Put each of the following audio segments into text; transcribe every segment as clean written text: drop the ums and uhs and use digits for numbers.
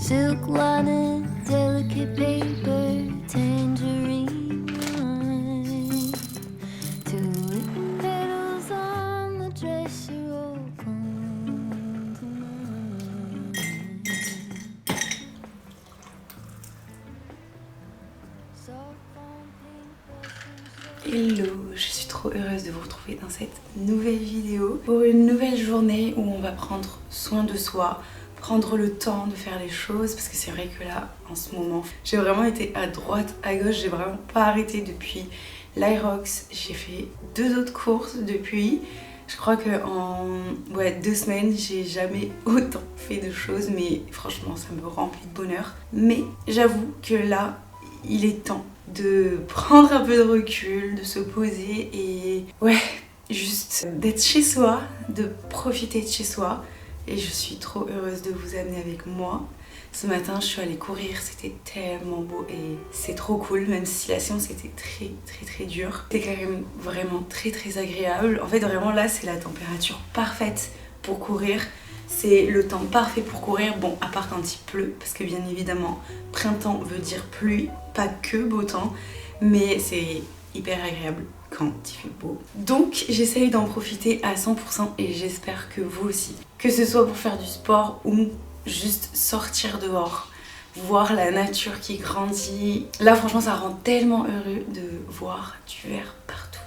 silk lining, delicate paper, tangerine wine. Two written petals on the dresser, all come to mind. Hello, je suis trop heureuse de vous retrouver dans cette nouvelle vidéo pour une nouvelle journée où on va prendre soin de soi, prendre le temps de faire les choses parce que c'est vrai que là en ce moment j'ai vraiment été à droite à gauche, j'ai vraiment pas arrêté depuis l'Aerox. J'ai fait 2 autres courses depuis. Je crois que en 2 semaines j'ai jamais autant fait de choses, mais franchement ça me remplit de bonheur. Mais j'avoue que là il est temps de prendre un peu de recul, de se poser et juste d'être chez soi, de profiter de chez soi. Et je suis trop heureuse de vous amener avec moi. Ce matin je suis allée courir, c'était tellement beau et c'est trop cool, même si la séance était très dure. C'était quand même vraiment très agréable. En fait vraiment là c'est la température parfaite pour courir. C'est le temps parfait pour courir, bon à part quand il pleut, parce que bien évidemment printemps veut dire pluie, pas que beau temps, mais c'est hyper agréable quand il fait beau. Donc j'essaye d'en profiter à 100% et j'espère que vous aussi. Que ce soit pour faire du sport ou juste sortir dehors, voir la nature qui grandit. Là franchement ça rend tellement heureux de voir du vert partout.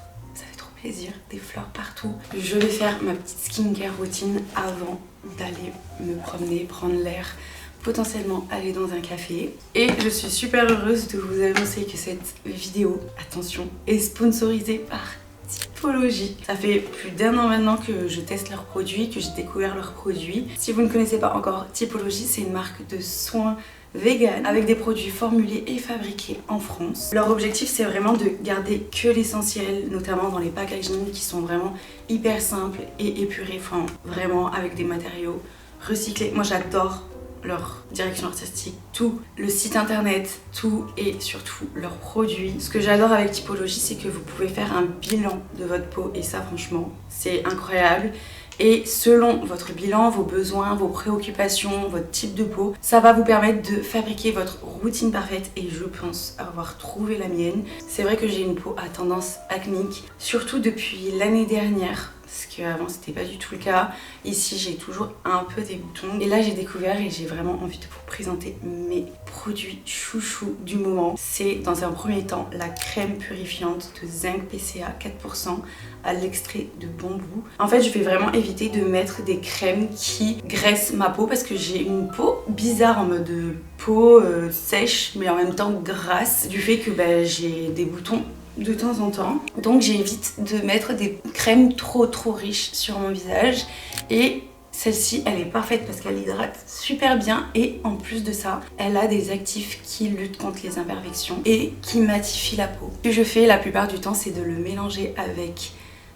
Plaisir, des fleurs partout. Je vais faire ma petite skincare routine avant d'aller me promener, prendre l'air, potentiellement aller dans un café. Et je suis super heureuse de vous annoncer que cette vidéo, attention, est sponsorisée par Typologie. Ça fait plus d'1 an maintenant que je teste leurs produits, que j'ai découvert leurs produits. Si vous ne connaissez pas encore Typologie, c'est une marque de soins vegan avec des produits formulés et fabriqués en France. Leur objectif c'est vraiment de garder que l'essentiel, notamment dans les packaging qui sont vraiment hyper simples et épurés, enfin vraiment avec des matériaux recyclés. Moi j'adore leur direction artistique, tout, le site internet, tout et surtout leurs produits. Ce que j'adore avec Typologie c'est que vous pouvez faire un bilan de votre peau et ça franchement c'est incroyable. Et selon votre bilan, vos besoins, vos préoccupations, votre type de peau, ça va vous permettre de fabriquer votre routine parfaite et je pense avoir trouvé la mienne. C'est vrai que j'ai une peau à tendance acnéique, surtout depuis l'année dernière, parce qu'avant c'était pas du tout le cas. Ici j'ai toujours un peu des boutons et là j'ai découvert et j'ai vraiment envie de vous présenter mes produits chouchou du moment. C'est dans un premier temps la crème purifiante de zinc PCA 4% à l'extrait de bambou. En fait je vais vraiment éviter de mettre des crèmes qui graissent ma peau parce que j'ai une peau bizarre en mode peau sèche mais en même temps grasse du fait que j'ai des boutons de temps en temps. Donc j'évite de mettre des crèmes trop riches sur mon visage et celle-ci elle est parfaite parce qu'elle hydrate super bien et en plus de ça elle a des actifs qui luttent contre les imperfections et qui matifient la peau. Ce que je fais la plupart du temps c'est de le mélanger avec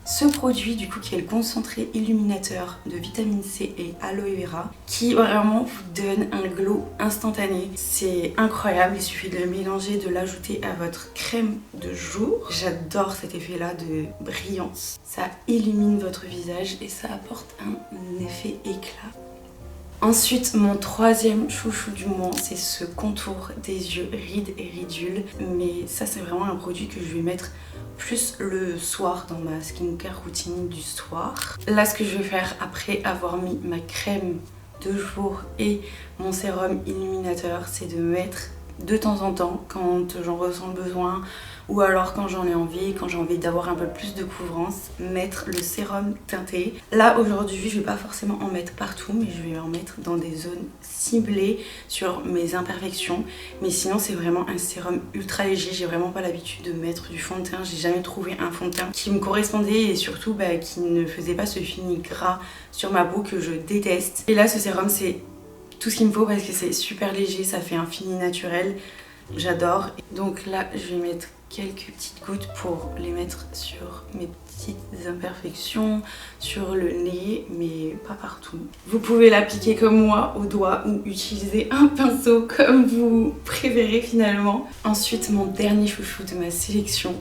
ce produit du coup qui est le concentré illuminateur de vitamine C et aloe vera qui vraiment vous donne un glow instantané. C'est incroyable, il suffit de le mélanger, de l'ajouter à votre crème de jour. J'adore cet effet là de brillance. Ça illumine votre visage et ça apporte un effet éclat. Ensuite, mon troisième chouchou du moment, c'est ce contour des yeux rides et ridules. Mais ça, c'est vraiment un produit que je vais mettre plus le soir dans ma skincare routine du soir. Là, ce que je vais faire après avoir mis ma crème de jour et mon sérum illuminateur, c'est de mettre de temps en temps quand j'en ressens le besoin ou alors quand j'en ai envie, quand j'ai envie d'avoir un peu plus de couvrance, mettre le sérum teinté. Là aujourd'hui je vais pas forcément en mettre partout mais je vais en mettre dans des zones ciblées sur mes imperfections, mais sinon c'est vraiment un sérum ultra léger. J'ai vraiment pas l'habitude de mettre du fond de teint, j'ai jamais trouvé un fond de teint qui me correspondait et surtout qui ne faisait pas ce fini gras sur ma peau que je déteste. Et là ce sérum c'est tout ce qu'il me faut parce que c'est super léger, ça fait un fini naturel, j'adore. Donc là je vais mettre quelques petites gouttes pour les mettre sur mes petites imperfections, sur le nez, mais pas partout. Vous pouvez l'appliquer comme moi au doigt ou utiliser un pinceau comme vous préférez finalement. Ensuite mon dernier chouchou de ma sélection,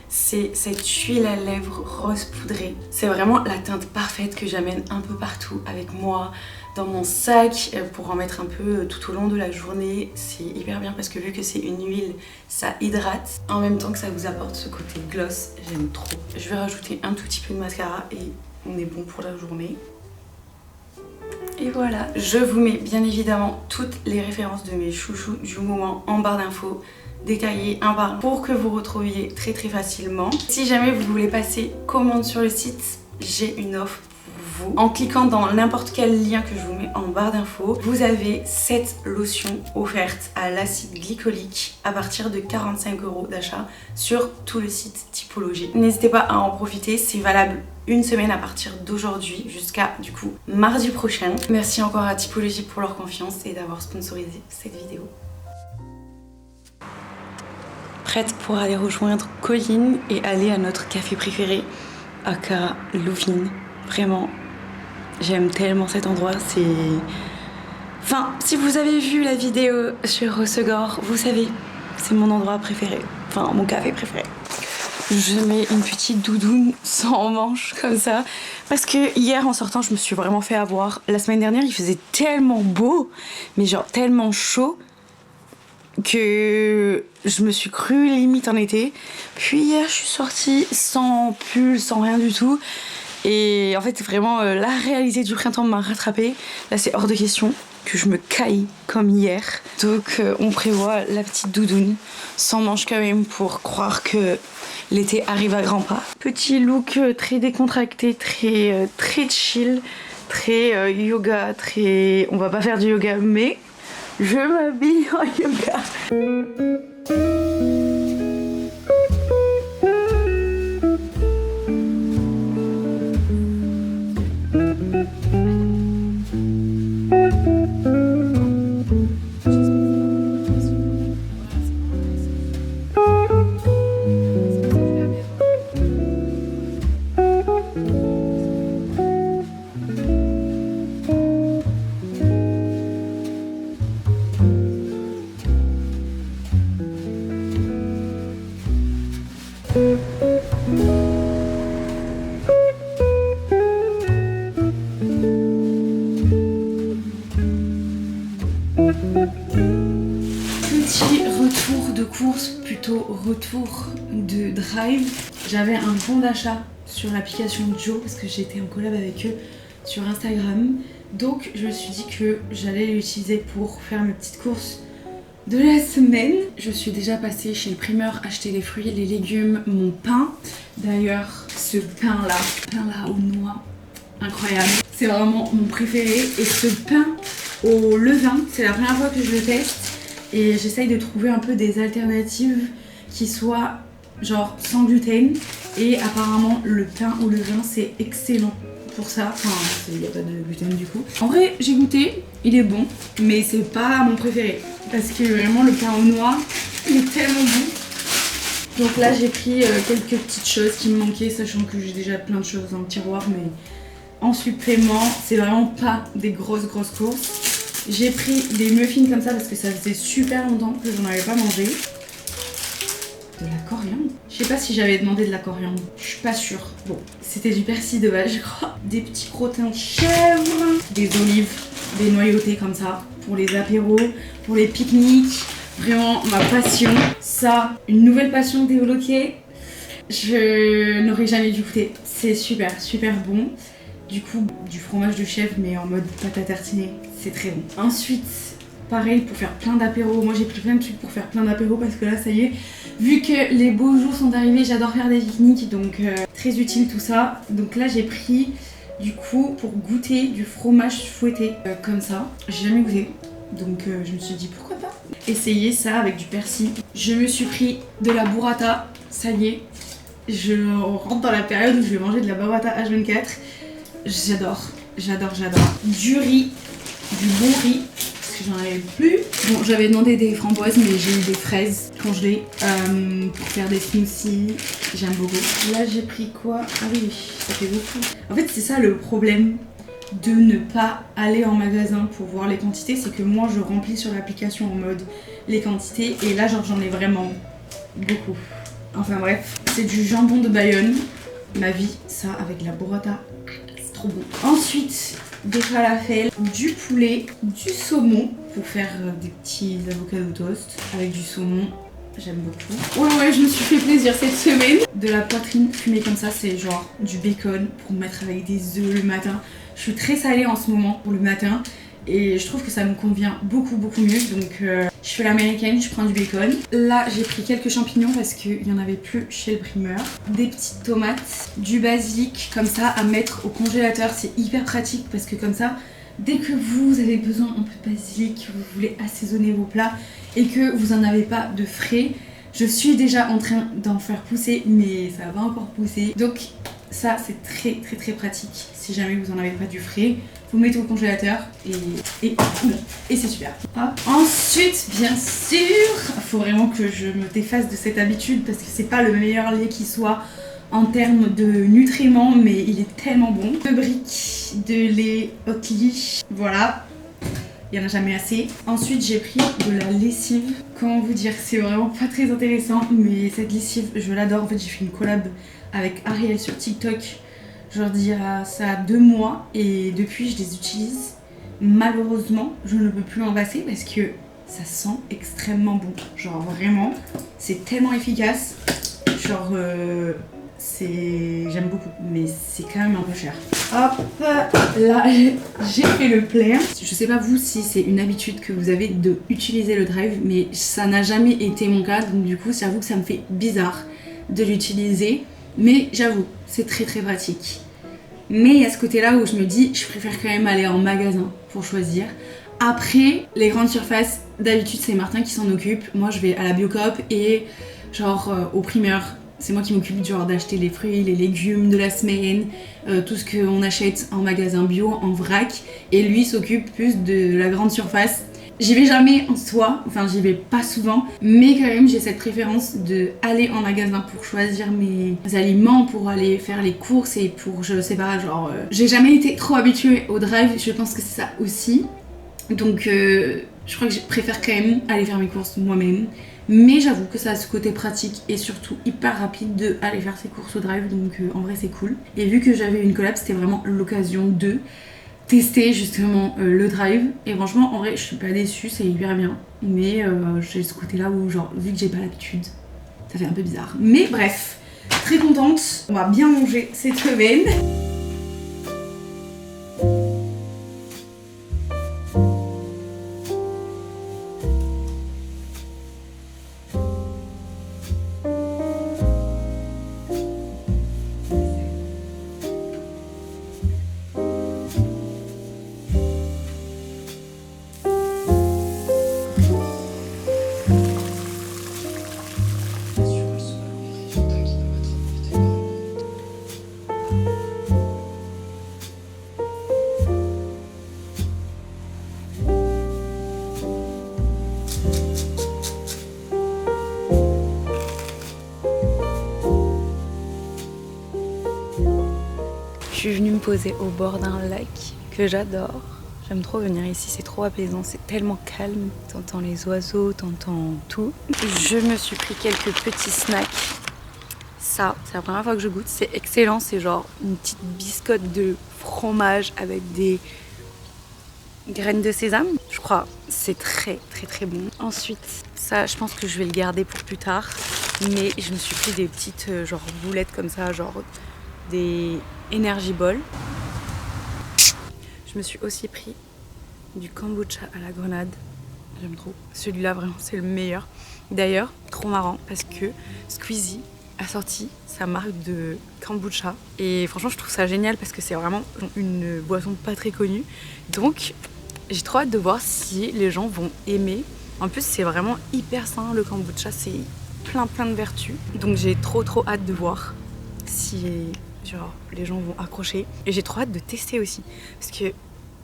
c'est cette huile à lèvres rose poudrée. C'est vraiment la teinte parfaite que j'amène un peu partout avec moi, dans mon sac pour en mettre un peu tout au long de la journée. C'est hyper bien parce que vu que c'est une huile, ça hydrate en même temps que ça vous apporte ce côté gloss. J'aime trop. Je vais rajouter un tout petit peu de mascara et on est bon pour la journée. Et voilà, je vous mets bien évidemment toutes les références de mes chouchous du moment en barre d'infos, détaillées un par un pour que vous retrouviez très facilement. Si jamais vous voulez passer commande sur le site, j'ai une offre pour vous. En cliquant dans n'importe quel lien que je vous mets en barre d'infos, vous avez 7 lotions offertes à l'acide glycolique à partir de 45 € d'achat sur tout le site Typologie. N'hésitez pas à en profiter, c'est valable une semaine à partir d'aujourd'hui jusqu'à du coup mardi prochain. Merci encore à Typologie pour leur confiance et d'avoir sponsorisé cette vidéo. Prête pour aller rejoindre Colline et aller à notre café préféré, aka Louvine. Vraiment, j'aime tellement cet endroit, c'est... Enfin, si vous avez vu la vidéo sur Rossegor, vous savez, c'est mon endroit préféré, enfin mon café préféré. Je mets une petite doudoune sans manches comme ça parce que hier en sortant je me suis vraiment fait avoir. La semaine dernière il faisait tellement beau mais genre tellement chaud que je me suis crue limite en été. Puis hier je suis sortie sans pull, sans rien du tout et en fait vraiment la réalité du printemps m'a rattrapée. Là c'est hors de question que je me caille comme hier. Donc on prévoit la petite doudoune sans manches quand même pour croire que l'été arrive à grands pas. Petit look très décontracté, très chill, très yoga, très... On va pas faire du yoga mais je m'habille en yoga. Petit retour de course, plutôt retour de drive. J'avais un bon d'achat sur l'application Joe parce que j'étais en collab avec eux sur Instagram. Donc je me suis dit que j'allais l'utiliser pour faire mes petites courses de la semaine. Je suis déjà passée chez le primeur acheter les fruits, les légumes, mon pain. D'ailleurs, ce pain là aux noix, incroyable. C'est vraiment mon préféré. Et ce pain au levain, c'est la première fois que je le teste. Et j'essaye de trouver un peu des alternatives qui soient genre sans gluten. Et apparemment, le pain au levain, c'est excellent pour ça. Enfin, il n'y a pas de gluten du coup. En vrai, j'ai goûté, il est bon, mais c'est pas mon préféré. Parce que vraiment, le pain aux noix, il est tellement bon. Donc là, j'ai pris quelques petites choses qui me manquaient, sachant que j'ai déjà plein de choses dans le tiroir, mais en supplément, c'est vraiment pas des grosses courses. J'ai pris des muffins comme ça parce que ça faisait super longtemps que j'en avais pas mangé. De la coriandre. Je sais pas si j'avais demandé de la coriandre. Je suis pas sûre. Bon, c'était du persil de base, je crois. Des petits crottins chèvre. Des olives, des noyautés comme ça. Pour les apéros, pour les pique-niques. Vraiment ma passion. Ça, une nouvelle passion débloquée. Je n'aurais jamais dû goûter. C'est super bon. Du coup, du fromage de chèvre mais en mode pâte à tartiner, c'est très bon. Ensuite, pareil pour faire plein d'apéros. Moi j'ai pris plein de trucs pour faire plein d'apéros parce que là ça y est, vu que les beaux jours sont arrivés, j'adore faire des pique-niques donc très utile tout ça. Donc là j'ai pris du coup pour goûter du fromage fouetté comme ça. J'ai jamais goûté donc je me suis dit pourquoi pas essayer ça avec du persil. Je me suis pris de la burrata, ça y est, je rentre dans la période où je vais manger de la burrata H24. J'adore. Du riz, du bon riz, parce que j'en avais plus. Bon, j'avais demandé des framboises, mais j'ai eu des fraises congelées pour faire des smoothies. J'aime beaucoup. Là, j'ai pris quoi? Ah oui, ça fait beaucoup. En fait, c'est ça le problème de ne pas aller en magasin pour voir les quantités. C'est que moi, je remplis sur l'application en mode les quantités. Et là, genre, j'en ai vraiment beaucoup. Enfin bref, c'est du jambon de Bayonne. Ma vie, ça, avec la burrata. trop bon. Ensuite, des falafels, du poulet, du saumon pour faire des petits avocado toast avec du saumon. J'aime beaucoup. Ouais, je me suis fait plaisir cette semaine. De la poitrine fumée comme ça, c'est genre du bacon pour mettre avec des œufs le matin. Je suis très salée en ce moment pour le matin et je trouve que ça me convient beaucoup mieux. Donc je fais l'américaine, je prends du bacon. Là, j'ai pris quelques champignons parce qu'il n'y en avait plus chez le primeur. Des petites tomates, du basilic comme ça à mettre au congélateur. C'est hyper pratique parce que comme ça, dès que vous avez besoin un peu de basilic, vous voulez assaisonner vos plats et que vous n'en avez pas de frais, je suis déjà en train d'en faire pousser, mais ça va encore pousser. Donc ça, c'est très pratique. Si jamais vous n'en avez pas du frais, vous mettez au congélateur et c'est super. Hop. Ensuite, bien sûr, il faut vraiment que je me défasse de cette habitude parce que c'est pas le meilleur lait qui soit en termes de nutriments, mais il est tellement bon. 2 briques de lait Oatly, voilà. Il n'y en a jamais assez. Ensuite, j'ai pris de la lessive. Comment vous dire, c'est vraiment pas très intéressant, mais cette lessive, je l'adore. En fait, j'ai fait une collab avec Ariel sur TikTok, genre d'il y a ça 2 mois, et depuis, je les utilise. Malheureusement, je ne peux plus en passer parce que ça sent extrêmement bon. Genre vraiment, c'est tellement efficace. Genre, j'aime beaucoup, mais c'est quand même un peu cher. Hop, là j'ai fait le plein. Je sais pas vous si c'est une habitude que vous avez de utiliser le drive, mais ça n'a jamais été mon cas, donc du coup j'avoue que ça me fait bizarre de l'utiliser, mais j'avoue c'est très pratique. Mais il y a ce côté là où je me dis je préfère quand même aller en magasin pour choisir. Après les grandes surfaces, d'habitude c'est Martin qui s'en occupe, moi je vais à la Biocoop et genre au primeur. C'est moi qui m'occupe genre d'acheter les fruits, les légumes de la semaine, tout ce qu'on achète en magasin bio, en vrac. Et lui s'occupe plus de la grande surface. J'y vais jamais en soi, enfin j'y vais pas souvent, mais quand même j'ai cette préférence de aller en magasin pour choisir mes aliments, pour aller faire les courses et pour, je sais pas, genre... J'ai jamais été trop habituée au drive, je pense que c'est ça aussi. Donc je crois que je préfère quand même aller faire mes courses moi-même. Mais j'avoue que ça a ce côté pratique et surtout hyper rapide de aller faire ses courses au drive, donc en vrai c'est cool. Et vu que j'avais une collab, c'était vraiment l'occasion de tester justement le drive. Et franchement en vrai je suis pas déçue, c'est hyper bien. Mais j'ai ce côté là où genre vu que j'ai pas l'habitude, ça fait un peu bizarre. Mais bref, très contente, on va bien manger cette semaine. Je suis venue me poser au bord d'un lac que j'adore. J'aime trop venir ici, c'est trop apaisant, c'est tellement calme. T'entends les oiseaux, t'entends tout. Je me suis pris quelques petits snacks. Ça, c'est la première fois que je goûte, c'est excellent. C'est genre une petite biscotte de fromage avec des graines de sésame, je crois. C'est très bon. Ensuite, ça, je pense que je vais le garder pour plus tard. Mais je me suis pris des petites genre boulettes comme ça, genre des Energy Ball. Je me suis aussi pris du kombucha à la grenade. J'aime trop. Celui-là, vraiment, c'est le meilleur. D'ailleurs, trop marrant parce que Squeezie a sorti sa marque de kombucha. Et franchement, je trouve ça génial parce que c'est vraiment une boisson pas très connue. Donc, j'ai trop hâte de voir si les gens vont aimer. En plus, c'est vraiment hyper sain, le kombucha. C'est plein de vertus. Donc, j'ai trop hâte de voir si... genre les gens vont accrocher et j'ai trop hâte de tester aussi parce que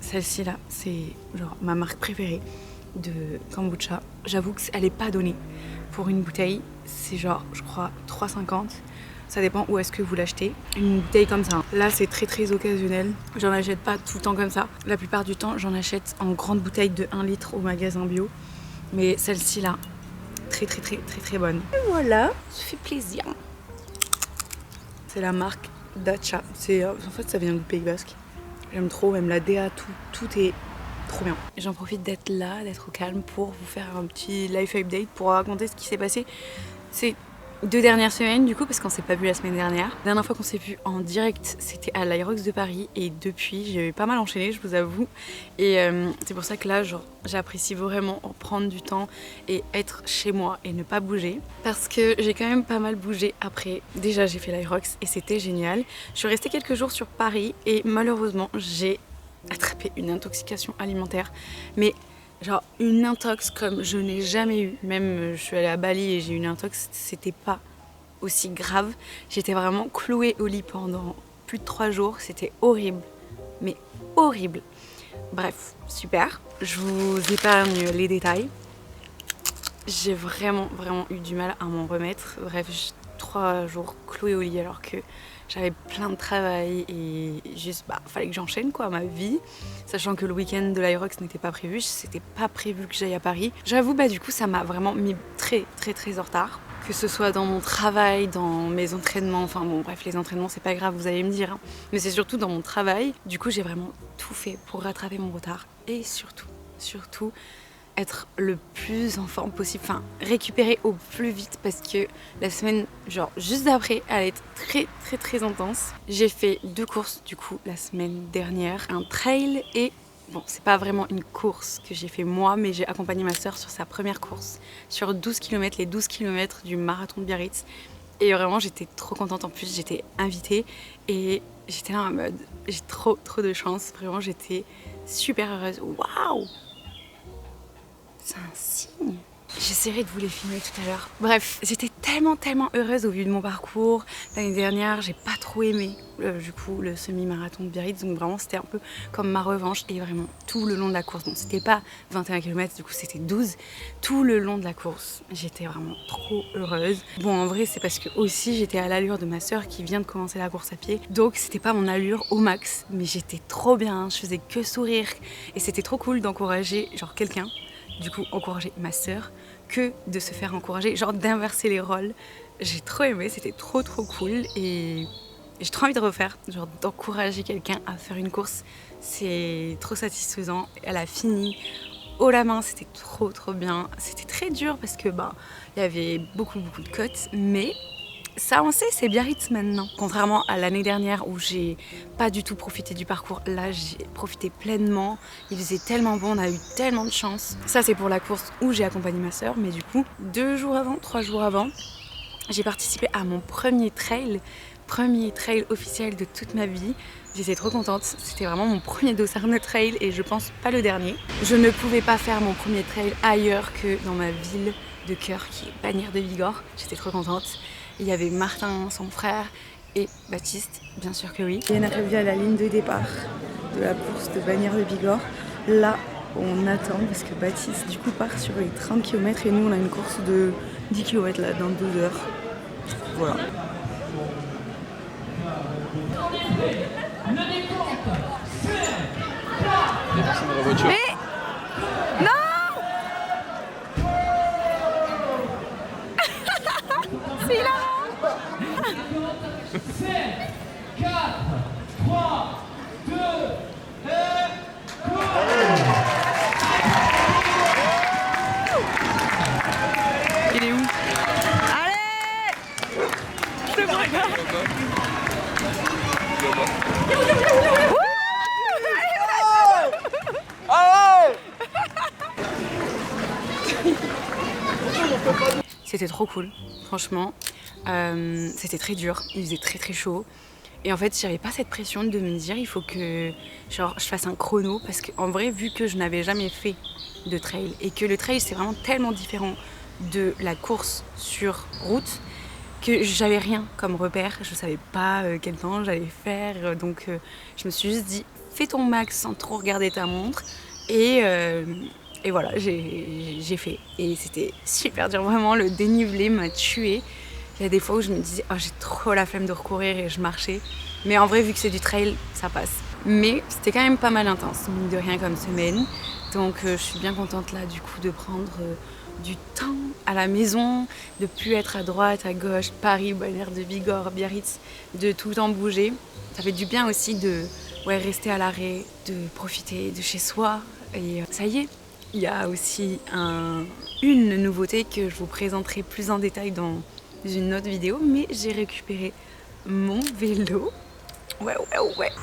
celle-ci là c'est genre ma marque préférée de kombucha. J'avoue qu'elle est pas donnée pour une bouteille, c'est genre je crois 3,50, ça dépend où est-ce que vous l'achetez. Une bouteille comme ça, là c'est très occasionnel, j'en achète pas tout le temps comme ça, la plupart du temps j'en achète en grande bouteille de 1 litre au magasin bio, mais celle-ci là très bonne. Et voilà, ça fait plaisir. C'est la marque Dacha, en fait ça vient du Pays Basque. J'aime trop, même la DA, tout est trop bien. J'en profite d'être là, d'être au calme pour vous faire un petit life update pour raconter ce qui s'est passé ces 2 dernières semaines du coup, parce qu'on s'est pas vu la semaine dernière. La dernière fois qu'on s'est vu en direct, c'était à l'Aerox de Paris et depuis j'ai pas mal enchaîné, je vous avoue. Et c'est pour ça que là, genre, j'apprécie vraiment prendre du temps et être chez moi et ne pas bouger. Parce que j'ai quand même pas mal bougé après. Déjà, j'ai fait l'Aerox et c'était génial. Je suis restée quelques jours sur Paris et malheureusement, j'ai attrapé une intoxication alimentaire. Mais genre une intox comme je n'ai jamais eu. Même je suis allée à Bali et j'ai eu une intox, c'était pas aussi grave. J'étais vraiment clouée au lit pendant plus de 3 jours. C'était horrible. Mais horrible. Bref, super. Je vous épargne les détails. J'ai vraiment eu du mal à m'en remettre. Bref, 3 jours clouée au lit alors que j'avais plein de travail et juste fallait que j'enchaîne quoi ma vie, sachant que le week-end de l'Aerox n'était pas prévu, c'était pas prévu que j'aille à Paris. J'avoue du coup ça m'a vraiment mis très en retard, que ce soit dans mon travail, dans mes entraînements, enfin bon bref les entraînements c'est pas grave vous allez me dire, hein. Mais c'est surtout dans mon travail. Du coup j'ai vraiment tout fait pour rattraper mon retard et surtout être le plus en forme possible, enfin récupérer au plus vite parce que la semaine genre juste d'après elle est très intense. J'ai fait 2 courses du coup la semaine dernière, un trail et bon c'est pas vraiment une course que j'ai fait moi mais j'ai accompagné ma soeur sur sa première course sur 12 km, les 12 km du marathon de Biarritz et vraiment j'étais trop contente. En plus j'étais invitée et j'étais là en mode j'ai trop de chance, vraiment j'étais super heureuse. Waouh, c'est un signe. J'essaierai de vous les filmer tout à l'heure. Bref, j'étais tellement heureuse au vu de mon parcours. L'année dernière, j'ai pas trop aimé du coup le semi-marathon de Biarritz. Donc vraiment, c'était un peu comme ma revanche. Et vraiment, tout le long de la course, bon, c'était pas 21 km, du coup c'était 12. Tout le long de la course, j'étais vraiment trop heureuse. Bon, en vrai, c'est parce que aussi j'étais à l'allure de ma soeur qui vient de commencer la course à pied. Donc c'était pas mon allure au max, mais j'étais trop bien. Je faisais que sourire. Et c'était trop cool d'encourager genre quelqu'un. Du coup, encourager ma sœur que de se faire encourager, genre d'inverser les rôles. J'ai trop aimé, c'était trop cool et j'ai trop envie de refaire, genre d'encourager quelqu'un à faire une course. C'est trop satisfaisant. Elle a fini haut la main, c'était trop bien. C'était très dur parce que il y avait beaucoup de côtes, mais ça on sait, c'est Biarritz maintenant. Contrairement à l'année dernière où j'ai pas du tout profité du parcours, là j'ai profité pleinement. Il faisait tellement bon, on a eu tellement de chance. Ça c'est pour la course où j'ai accompagné ma soeur, mais du coup 3 jours avant, j'ai participé à mon premier trail officiel de toute ma vie. J'étais trop contente, c'était vraiment mon premier dossard de trail et je pense pas le dernier. Je ne pouvais pas faire mon premier trail ailleurs que dans ma ville de cœur qui est Bagnères de Bigorre. J'étais trop contente. Il y avait Martin, son frère, et Baptiste, bien sûr que oui. On est arrivé à la ligne de départ de la course de Bagnères de Bigorre. Là, on attend parce que Baptiste du coup part sur les 30 km et nous on a une course de 10 km là dans 2 heures. Voilà. Mais non. C'est hilarant. 5, 4, 3, 2, 1, go! Il est où? Allez! Je le vois pas. C'était trop cool, franchement. C'était très dur, il faisait très chaud. Et en fait, j'avais pas cette pression de me dire il faut que genre, je fasse un chrono. Parce qu'en vrai, vu que je n'avais jamais fait de trail et que le trail c'est vraiment tellement différent de la course sur route que j'avais rien comme repère. Je savais pas quel temps j'allais faire. Donc je me suis juste dit fais ton max sans trop regarder ta montre. Et voilà, j'ai fait. Et c'était super dur, vraiment, le dénivelé m'a tuée. Il y a des fois où je me disais, oh, j'ai trop la flemme de recourir et je marchais. Mais en vrai, vu que c'est du trail, ça passe. Mais c'était quand même pas mal intense, mine de rien comme semaine. Donc je suis bien contente là du coup de prendre du temps à la maison, de plus être à droite, à gauche, Paris, Bonne-Air de Bigorre, Biarritz, de tout le temps bouger. Ça fait du bien aussi de rester à l'arrêt, de profiter de chez soi. Et ça y est, il y a aussi une nouveauté que je vous présenterai plus en détail dans une autre vidéo, mais j'ai récupéré mon vélo. Ouais.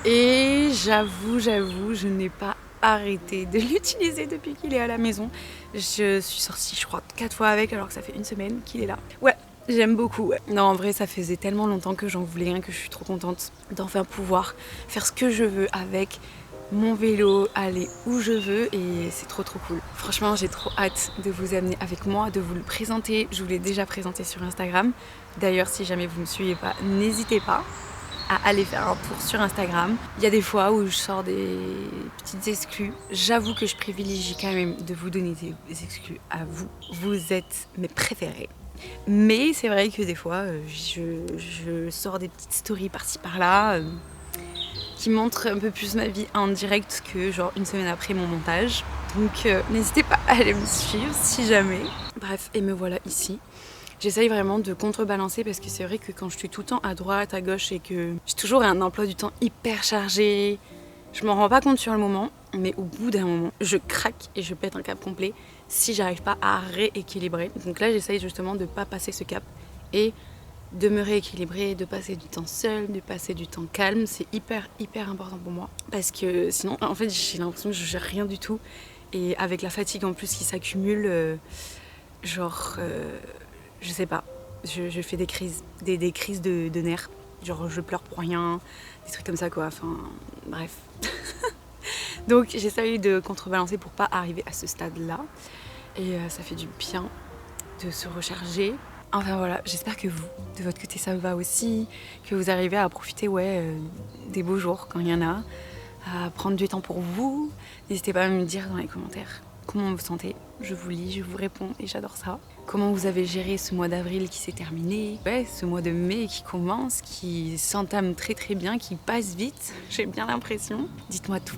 Et j'avoue, je n'ai pas arrêté de l'utiliser depuis qu'il est à la maison. Je suis sortie, je crois, 4 fois avec, alors que ça fait une semaine qu'il est là. Ouais, j'aime beaucoup. Ouais. Non, en vrai, ça faisait tellement longtemps que j'en voulais un que je suis trop contente d'enfin pouvoir faire ce que je veux avec mon vélo, aller où je veux, et c'est trop cool. Franchement, j'ai trop hâte de vous amener avec moi, de vous le présenter. Je vous l'ai déjà présenté sur Instagram. D'ailleurs, si jamais vous ne me suivez pas, n'hésitez pas à aller faire un tour sur Instagram. Il y a des fois où je sors des petites exclus. J'avoue que je privilégie quand même de vous donner des exclus à vous. Vous êtes mes préférés. Mais c'est vrai que des fois, je sors des petites stories par-ci par-là qui montrent un peu plus ma vie en direct que genre une semaine après mon montage. Donc n'hésitez pas à aller me suivre si jamais. Bref, et me voilà ici. J'essaye vraiment de contrebalancer parce que c'est vrai que quand je suis tout le temps à droite, à gauche et que j'ai toujours un emploi du temps hyper chargé, je m'en rends pas compte sur le moment, mais au bout d'un moment, je craque et je pète un cap complet si j'arrive pas à rééquilibrer. Donc là, j'essaye justement de pas passer ce cap et de me rééquilibrer, de passer du temps seul, de passer du temps calme. C'est hyper important pour moi parce que sinon, en fait, j'ai l'impression que je gère rien du tout et avec la fatigue en plus qui s'accumule, je sais pas, je fais des crises de nerfs, genre je pleure pour rien, des trucs comme ça quoi, enfin bref. Donc j'essaye de contrebalancer pour pas arriver à ce stade-là et ça fait du bien de se recharger. Enfin voilà, j'espère que vous, de votre côté ça va aussi, que vous arrivez à profiter des beaux jours quand il y en a, à prendre du temps pour vous. N'hésitez pas à me dire dans les commentaires comment vous sentez. Je vous lis, je vous réponds et j'adore ça. Comment vous avez géré ce mois d'avril qui s'est terminé, ce mois de mai qui commence, qui s'entame très bien, qui passe vite, j'ai bien l'impression. Dites-moi tout.